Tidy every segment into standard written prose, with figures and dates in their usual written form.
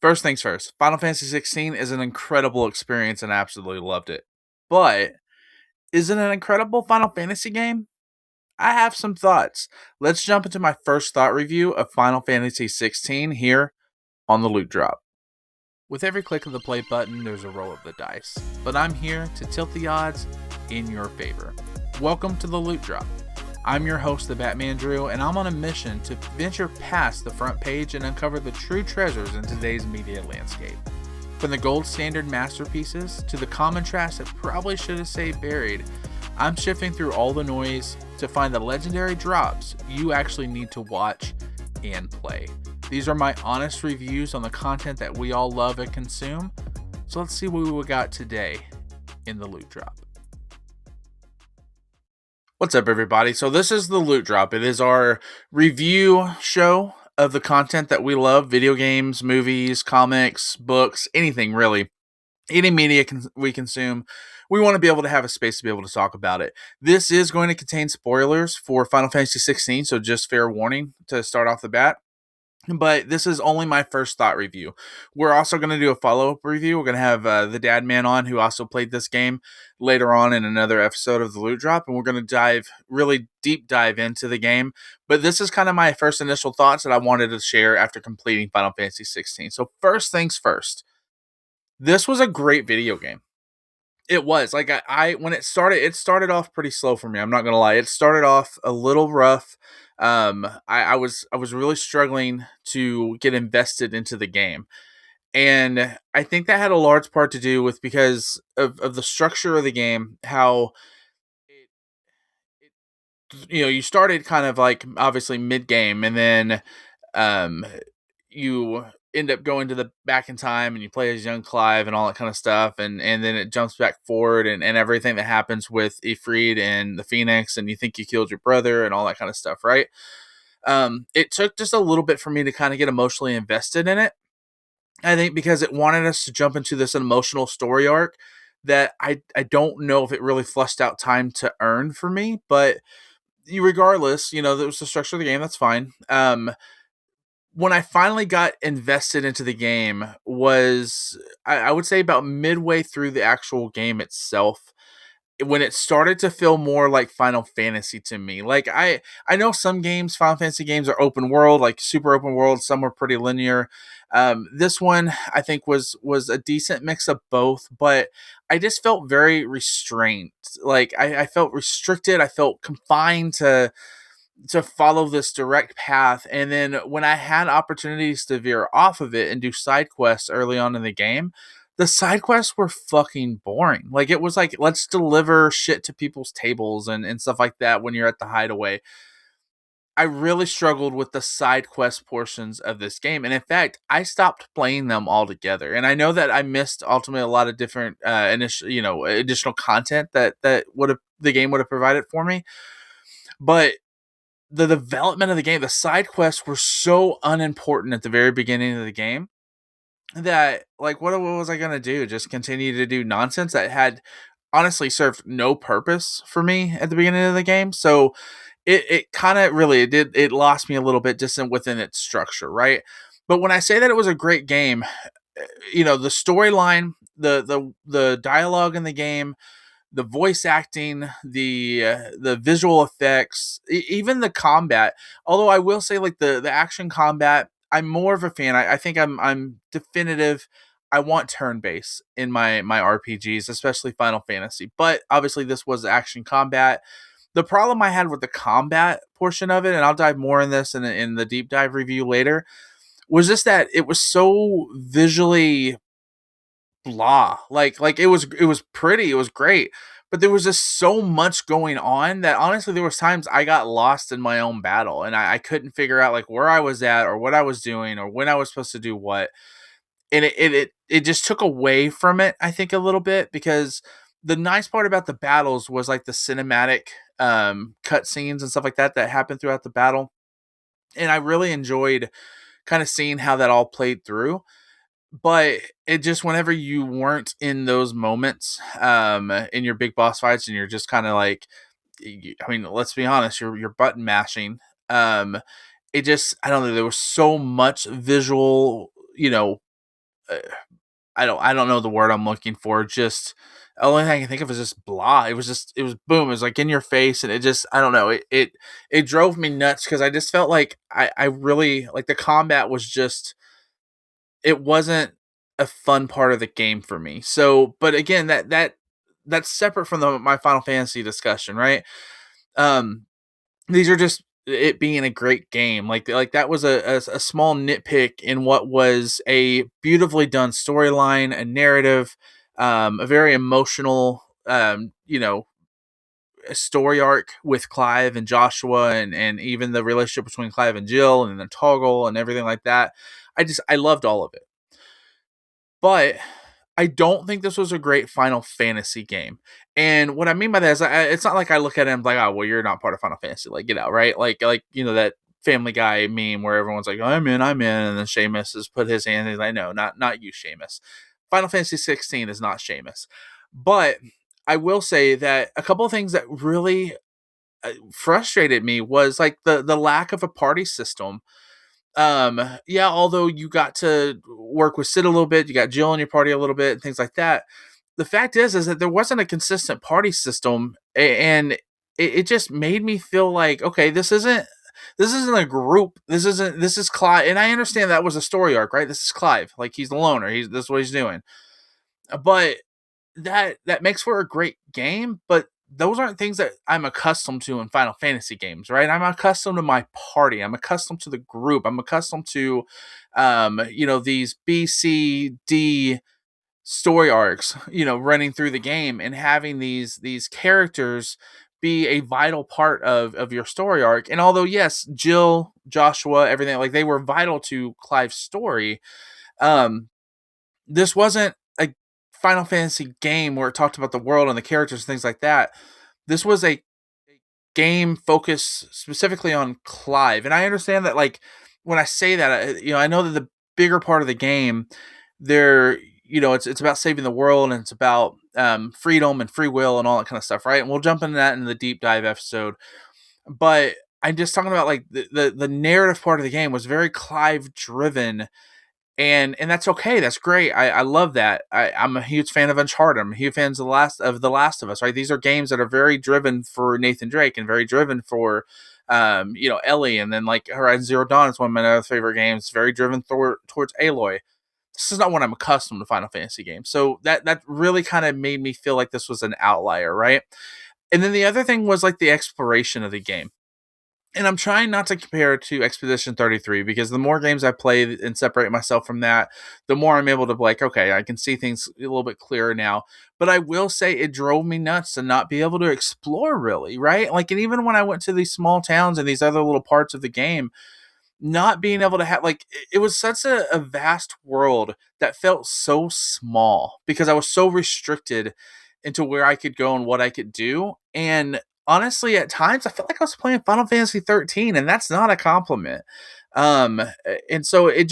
First things first, Final Fantasy XVI is an incredible experience and I absolutely loved it. But is it an incredible Final Fantasy game? I have some thoughts. Let's jump into my first thought review of Final Fantasy XVI here on the Loot Drop. With every click of the play button, there's a roll of the dice, but I'm here to tilt the odds in your favor. Welcome to the Loot Drop. I'm your host, the Batman Drew, and I'm on a mission to venture past the front page and uncover the true treasures in today's media landscape. From the gold standard masterpieces to the common trash that probably should have stayed buried, I'm shifting through all the noise to find the legendary drops you actually need to watch and play. These are my honest reviews on the content that we all love and consume, so let's see what we got today in the Loot Drop. What's up, everybody? So this is the Loot Drop. It is our review show of the content that we love: video games, movies, comics, books, anything really. Any media we consume, we want to be able to have a space to be able to talk about it. This is going to contain spoilers for Final Fantasy XVI, so just fair warning to start off the bat. But this is only my first thought review. We're also going to do a follow-up review. We're going to have the Dad Man on, who also played this game, later on in another episode of the Loot Drop, and we're going to really deep dive into the game. But this is kind of my first initial thoughts that I wanted to share after completing Final Fantasy XVI. So first things first, this was a great video game. It was like I when it started off pretty slow for me. I'm not gonna lie. It started off a little rough. I was really struggling to get invested into the game, and I think that had a large part to do with because of the structure of the game. How you started kind of like obviously mid game, and then um you end up going to the back in time and you play as young Clive and all that kind of stuff, and then it jumps back forward and everything that happens with Ifrit and the Phoenix, and you think you killed your brother and all that kind of stuff, right? It took just a little bit for me to kind of get emotionally invested in it. I think because it wanted us to jump into this emotional story arc that I don't know if it really flushed out time to earn for me, but regardless, that was the structure of the game. That's fine. When I finally got invested into the game was, I would say, about midway through the actual game itself, when it started to feel more like Final Fantasy to me. Like I know some games, Final Fantasy games, are open world, like super open world. Some are pretty linear. This one I think was a decent mix of both, but I just felt very restrained. Like I felt restricted. I felt confined to follow this direct path. And then when I had opportunities to veer off of it and do side quests early on in the game, the side quests were fucking boring. Like it was like, let's deliver shit to people's tables and stuff like that when you're at the hideaway. I really struggled with the side quest portions of this game. And in fact, I stopped playing them altogether. And I know that I missed ultimately a lot of different additional content that would have the game would have provided for me. But the development of the game, the side quests were so unimportant at the very beginning of the game that, like, what was I going to do? Just continue to do nonsense that had honestly served no purpose for me at the beginning of the game. So it kind of really, it lost me a little bit just within its structure, right? But when I say that it was a great game, the storyline, the dialogue in the game, the voice acting, the visual effects, even the combat. Although I will say, like the action combat, I'm more of a fan. I think I'm definitive. I want turn based in my RPGs, especially Final Fantasy. But obviously, this was action combat. The problem I had with the combat portion of it, and I'll dive more in this in the deep dive review later, was just that it was so visually blah. Like it was pretty, it was great, but there was just so much going on that honestly there was times I got lost in my own battle, and I couldn't figure out like where I was at or what I was doing or when I was supposed to do what. And it just took away from it, I think, a little bit, because the nice part about the battles was like the cinematic cut scenes and stuff like that happened throughout the battle. And I really enjoyed kind of seeing how that all played through. But it just, whenever you weren't in those moments in your big boss fights, and you're just kind of like, I mean, let's be honest, you're button mashing. It just, I don't know, there was so much visual, I don't know the word I'm looking for. Just the only thing I can think of is just blah. It was boom. It was like in your face, and it just I don't know. It drove me nuts because I just felt like I really like the combat was just it wasn't a fun part of the game for me. So, but again, that's separate from my Final Fantasy discussion, right? Um, these are just it being a great game. Like that was a small nitpick in what was a beautifully done storyline, a narrative, a very emotional, a story arc with Clive and Joshua, and even the relationship between Clive and Jill, and then Toggle and everything like that. I loved all of it, but I don't think this was a great Final Fantasy game. And what I mean by that is, it's not like I look at it and I'm like, oh, well, you're not part of Final Fantasy. Like, get out, right? Like that Family Guy meme where everyone's like, oh, I'm in, and then Seamus has put his hand. And he's like, no, not you, Seamus. Final Fantasy 16 is not Seamus. But I will say that a couple of things that really frustrated me was like the lack of a party system. Yeah, although you got to work with Sid a little bit, you got Jill in your party a little bit, and things like that. The fact is that there wasn't a consistent party system, and it just made me feel like, okay, this isn't a group. This is Clive, and I understand that was a story arc, right? This is Clive, like he's the loner. This is what he's doing, but that makes for a great game, but those aren't things that I'm accustomed to in Final Fantasy games, right? I'm accustomed to my party. I'm accustomed to the group. I'm accustomed to, these B, C, D story arcs, running through the game and having these characters be a vital part of your story arc. And although yes, Jill, Joshua, everything like they were vital to Clive's story, um, this wasn't a Final Fantasy game where it talked about the world and the characters and things like that. This was a game focused specifically on Clive. And I understand that, like, when I say that, I know that the bigger part of the game, there, it's about saving the world, and it's about freedom and free will and all that kind of stuff, right? And we'll jump into that in the deep dive episode. But I'm just talking about like the narrative part of the game was very Clive driven, and that's okay. That's great. I love that. I'm a huge fan of Uncharted. I'm a huge fan of the Last of Us. Right, these are games that are very driven for Nathan Drake and very driven for, Ellie, and then like Horizon Zero Dawn is one of my other favorite games. Very driven towards Aloy. This is not what I'm accustomed to Final Fantasy games. So that really kind of made me feel like this was an outlier, right? And then the other thing was like the exploration of the game, and I'm trying not to compare it to Expedition 33 because the more games I play and separate myself from that, the more I'm able to be like, okay, I can see things a little bit clearer now. But I will say it drove me nuts to not be able to explore really, right? Like, and even when I went to these small towns and these other little parts of the game, not being able to have like it was such a vast world that felt so small because I was so restricted into where I could go and what I could do. And honestly, at times I felt like I was playing Final Fantasy 13, and that's not a compliment. Um, and so it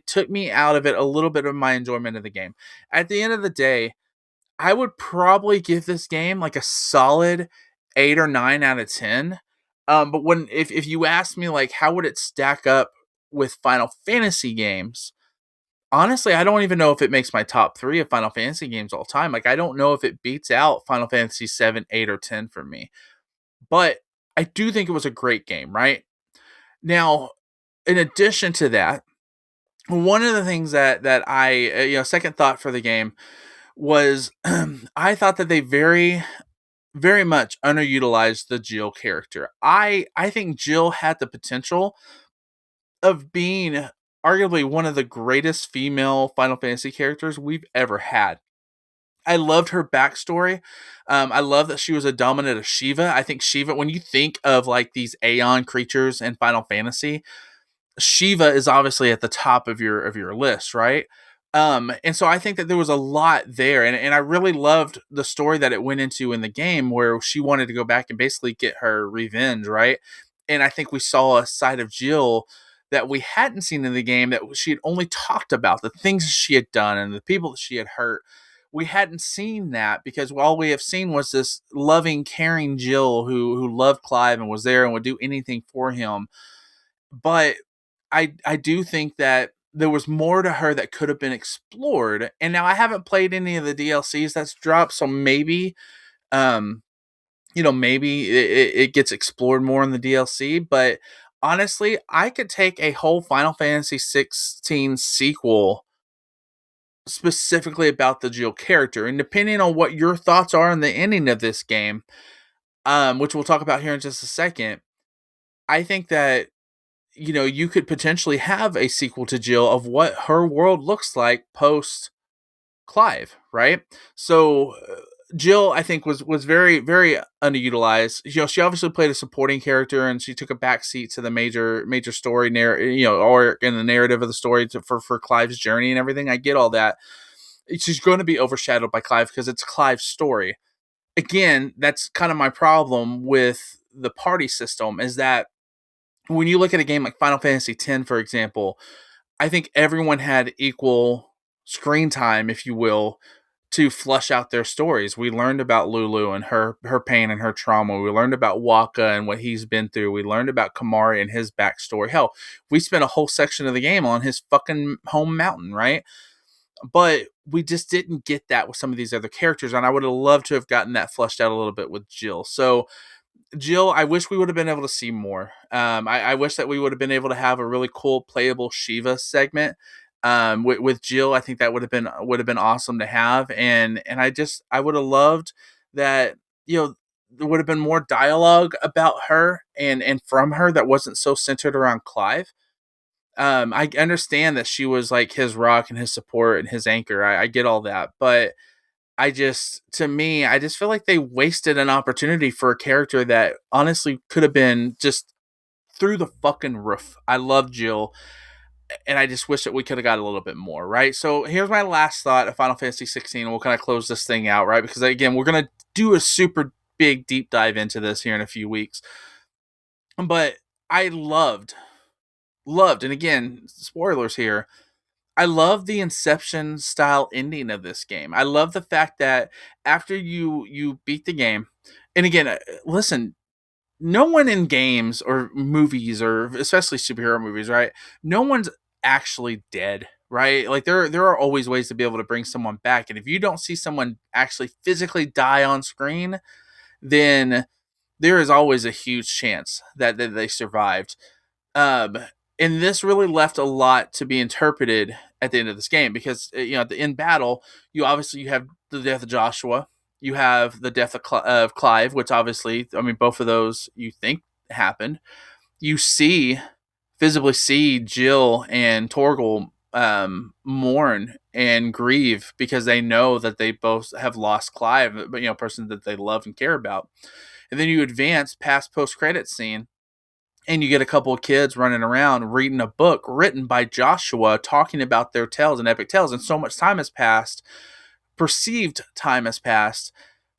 took me out of it a little bit of my enjoyment of the game. At the end of the day, I would probably give this game like a solid 8 or 9 out of 10. But if you ask me like how would it stack up with Final Fantasy games, honestly, I don't even know if it makes my top three of Final Fantasy games all time. Like I don't know if it beats out Final Fantasy 7, 8, or 10 for me. But I do think it was a great game, right? Now, in addition to that, one of the things that I second thought for the game was I thought that they very much underutilized the Jill character. I think Jill had the potential of being arguably one of the greatest female Final Fantasy characters we've ever had. I loved her backstory. I love that she was a dominant of Shiva. I think Shiva, when you think of like these Aeon creatures in Final Fantasy, Shiva is obviously at the top of your list, right? And so I think that there was a lot there, and I really loved the story that it went into in the game where she wanted to go back and basically get her revenge, right? And I think we saw a side of Jill that we hadn't seen in the game that she had only talked about the things she had done and the people that she had hurt. We hadn't seen that because all we have seen was this loving, caring Jill who loved Clive and was there and would do anything for him. But I do think that there was more to her that could have been explored. And now I haven't played any of the DLCs that's dropped, so maybe um maybe it gets explored more in the DLC, but honestly, I could take a whole Final Fantasy 16 sequel specifically about the Jill character. And depending on what your thoughts are on the ending of this game, which we'll talk about here in just a second, I think that you could potentially have a sequel to Jill of what her world looks like post Clive, right? So Jill, I think, was very very underutilized. She obviously played a supporting character, and she took a backseat to the major story or in the narrative of the story for Clive's journey and everything. I get all that. She's going to be overshadowed by Clive because it's Clive's story. Again, that's kind of my problem with the party system is that when you look at a game like Final Fantasy X, for example, I think everyone had equal screen time, if you will, to flush out their stories. We learned about Lulu and her pain and her trauma. We learned about Waka and what he's been through. We learned about Kamari and his backstory. Hell, we spent a whole section of the game on his fucking home mountain, right? But we just didn't get that with some of these other characters, and I would have loved to have gotten that flushed out a little bit with Jill. So Jill, I wish we would have been able to see more. I wish that we would have been able to have a really cool playable Shiva segment with Jill. I think that would have been awesome to have, and I would have loved that. There would have been more dialogue about her and from her that wasn't so centered around Clive. I understand that she was like his rock and his support and his anchor. I get all that, but to me, I just feel like they wasted an opportunity for a character that honestly could have been just through the fucking roof. I love Jill, and I just wish that we could have got a little bit more, right? So here's my last thought of Final Fantasy 16, and we'll kind of close this thing out, right? Because again, we're gonna do a super big deep dive into this here in a few weeks. But I loved, and again, spoilers here. I love the Inception style ending of this game. I love the fact that after you beat the game, and again, listen, no one in games or movies or especially superhero movies, right? No one's actually dead, right? Like there are always ways to be able to bring someone back, and if you don't see someone actually physically die on screen, then there is always a huge chance that they survived. Um, and this really left a lot to be interpreted at the end of this game because at the end battle, you have the death of Joshua, you have the death of Clive, which obviously, I mean, both of those you think happened. You visibly see Jill and Torgal mourn and grieve because they know that they both have lost Clive, but a person that they love and care about. And then you advance past post credit scene and you get a couple of kids running around reading a book written by Joshua talking about their tales and epic tales. And so much time has passed, perceived time has passed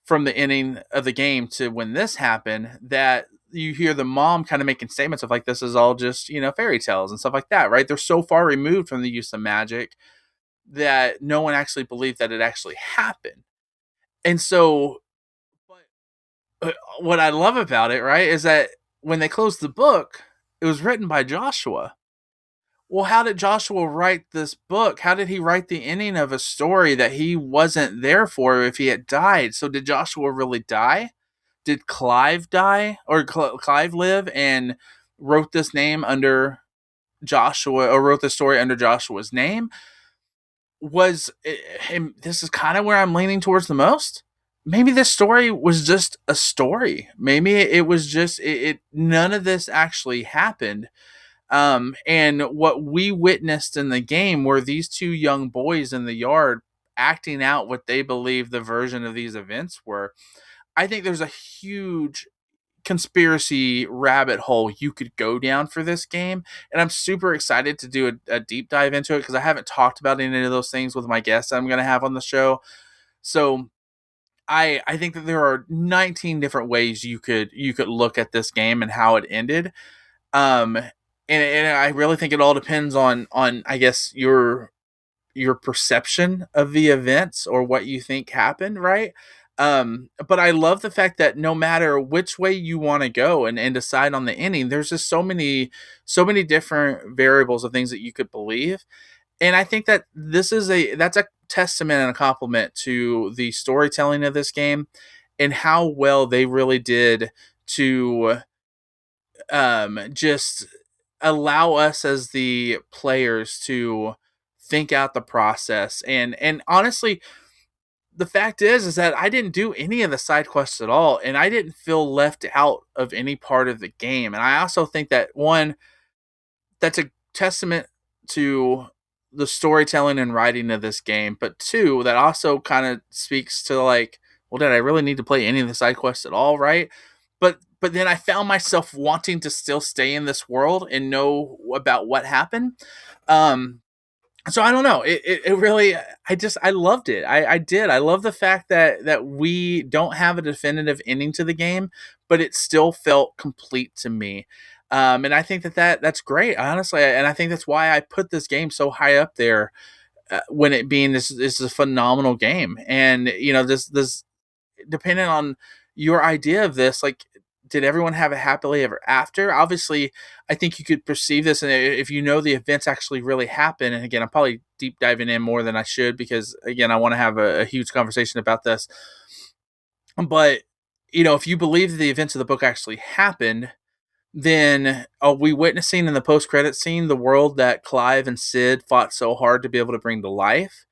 from the ending of the game to when this happened that you hear the mom kind of making statements of like, this is all just, fairy tales and stuff like that, right? They're so far removed from the use of magic that no one actually believed that it actually happened. And so what I love about it, right, is that when they closed the book, it was written by Joshua. Well, how did Joshua write this book? How did he write the ending of a story that he wasn't there for if he had died? So did Joshua really die? Did Clive die? Or Clive live and wrote this name under Joshua, or wrote the story under Joshua's name? This is kind of where I'm leaning towards the most. Maybe this story was just a story. Maybe it was just none of this actually happened. And what we witnessed in the game were these two young boys in the yard acting out what they believe the version of these events were. I think there's a huge conspiracy rabbit hole you could go down for this game, and I'm super excited to do a deep dive into it because I haven't talked about any of those things with my guests I'm going to have on the show. So I think that there are 19 different ways you could look at this game and how it ended. And I really think it all depends on I guess your perception of the events or what you think happened, right? But I love the fact that no matter which way you want to go and decide on the ending, there's just so many different variables of things that you could believe. And I think that that's a testament and a compliment to the storytelling of this game and how well they really did to just allow us as the players to think out the process. And honestly, the fact is that I didn't do any of the side quests at all, and I didn't feel left out of any part of the game. And I also think that one, that's a testament to the storytelling and writing of this game, but two, that also kind of speaks to like, well, did I really need to play any of the side quests at all, right? But then I found myself wanting to still stay in this world and know about what happened. Um, so I don't know. It really, I loved it. I did. I love the fact that we don't have a definitive ending to the game, but it still felt complete to me. And I think that's great, honestly. And I think that's why I put this game so high up there, when it being this is a phenomenal game. And this depending on your idea of this, like, did everyone have a happily ever after? Obviously, I think you could perceive this, and if you know the events actually really happen. And again, I'm probably deep diving in more than I should because again, I want to have a huge conversation about this. But if you believe that the events of the book actually happened, then are we witnessing in the post credit scene the world that Clive and Sid fought so hard to be able to bring to life?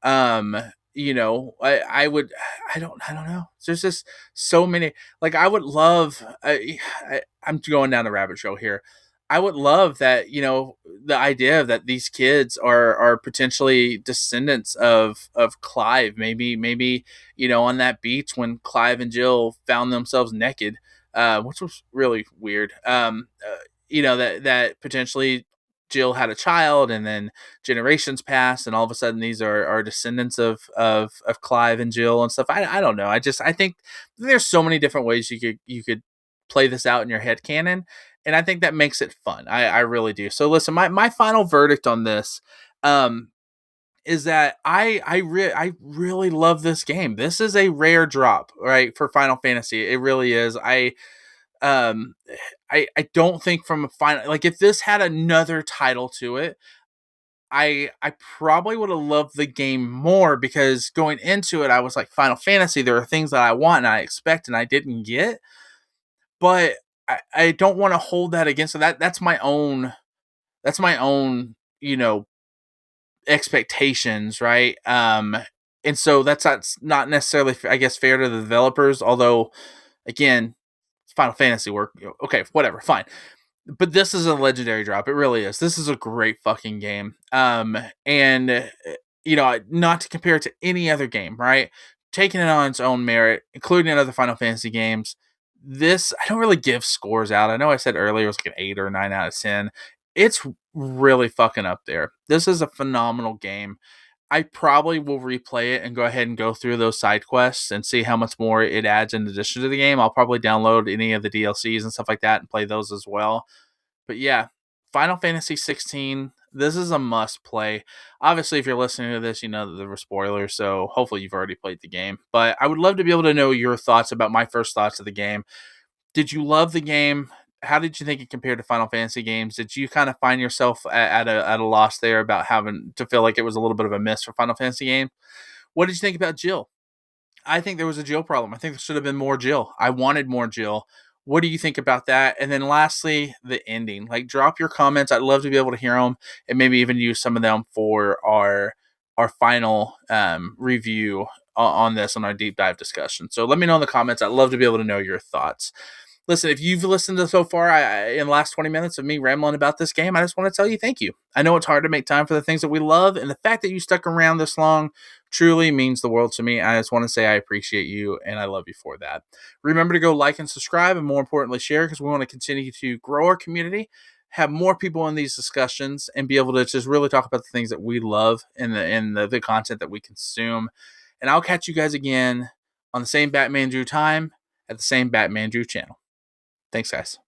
um I would, I don't know, there's just so many, like, I would love, I'm going down the rabbit trail here. I would love that, the idea that these kids are potentially descendants of Clive, maybe on that beach when Clive and Jill found themselves naked, which was really weird. That potentially Jill had a child, and then generations pass, and all of a sudden these are descendants of Clive and Jill and stuff. I don't know. I think there's so many different ways you could play this out in your head canon, and I think that makes it fun. I really do. So listen, my final verdict on this, um, is that I really love this game. This is a rare drop, right, for Final Fantasy. It really is. Um I don't think from a final, like, if this had another title to it, I probably would have loved the game more, because going into it I was like, Final Fantasy, there are things that I want and I expect and I didn't get. But I don't want to hold that against it. That's my own, expectations, right? And so that's not necessarily, I guess, fair to the developers, although again, Final Fantasy work. Okay, whatever, fine. But this is a legendary drop. It really is. This is a great fucking game. And not to compare it to any other game, right? Taking it on its own merit, including other Final Fantasy games. This, I don't really give scores out. I know I said earlier it was like an 8 or a 9 out of 10. It's really fucking up there. This is a phenomenal game. I probably will replay it and go ahead and go through those side quests and see how much more it adds in addition to the game. I'll probably download any of the DLCs and stuff like that and play those as well. But yeah, Final Fantasy 16, this is a must play. Obviously, if you're listening to this, you know that there were spoilers, so hopefully you've already played the game. But I would love to be able to know your thoughts about my first thoughts of the game. Did you love the game? How did you think it compared to Final Fantasy games? Did you kind of find yourself at a loss there about having to feel like it was a little bit of a miss for Final Fantasy game? What did you think about Jill? I think there was a Jill problem. I think there should have been more Jill. I wanted more Jill. What do you think about that? And then lastly, the ending. Like, drop your comments. I'd love to be able to hear them and maybe even use some of them for our final review on this, on our deep dive discussion. So let me know in the comments. I'd love to be able to know your thoughts. Listen, if you've listened to so far in the last 20 minutes of me rambling about this game, I just want to tell you thank you. I know it's hard to make time for the things that we love, and the fact that you stuck around this long truly means the world to me. I just want to say I appreciate you, and I love you for that. Remember to go like and subscribe, and more importantly, share, because we want to continue to grow our community, have more people in these discussions, and be able to just really talk about the things that we love and the content that we consume. And I'll catch you guys again on the same Batman Drew time at the same Batman Drew channel. Thanks, guys.